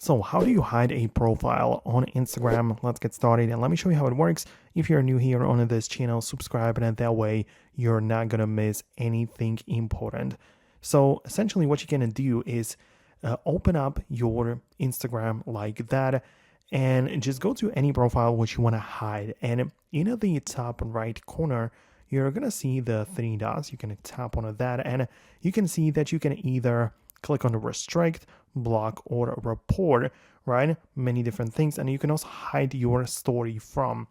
So how do you hide a profile on Instagram? Let's get started and let me show you how it works. If you're new here on this channel, subscribe, and that way you're not gonna miss anything important. So essentially what you're gonna do is open up your Instagram like that and just go to any profile which you want to hide. And in the top right corner, you're gonna see the three dots. You can tap on that and you can see that you can either click on the restrict, block, or report, right? Many different things, and you can also hide your story from.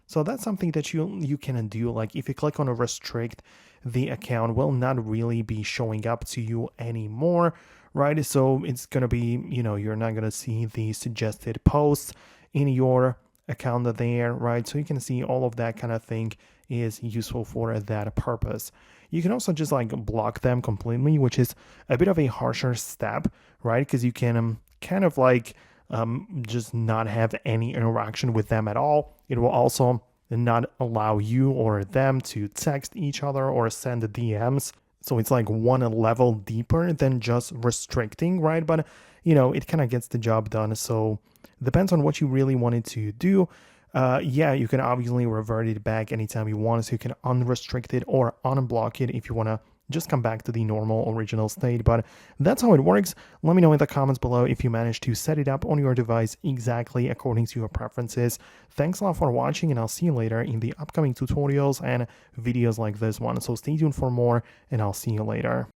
So that's something that you can do. Like if you click on a restrict, the account will not really be showing up to you anymore, right? So it's gonna be, you're not gonna see the suggested posts in your account there, right? So you can see all of that kind of thing is useful for that purpose. You can also just like block them completely, which is a bit of a harsher step, right? Because you can kind of like just not have any interaction with them at all. It will also not allow you or them to text each other or send DMs. So it's like one level deeper than just restricting, right? But it kind of gets the job done. So depends on what you really wanted to do. Yeah, you can obviously revert it back anytime you want. So you can unrestrict it or unblock it if you want to just come back to the normal original state. But that's how it works. Let me know in the comments below if you managed to set it up on your device exactly according to your preferences. Thanks a lot for watching, and I'll see you later in the upcoming tutorials and videos like this one. So stay tuned for more, and I'll see you later.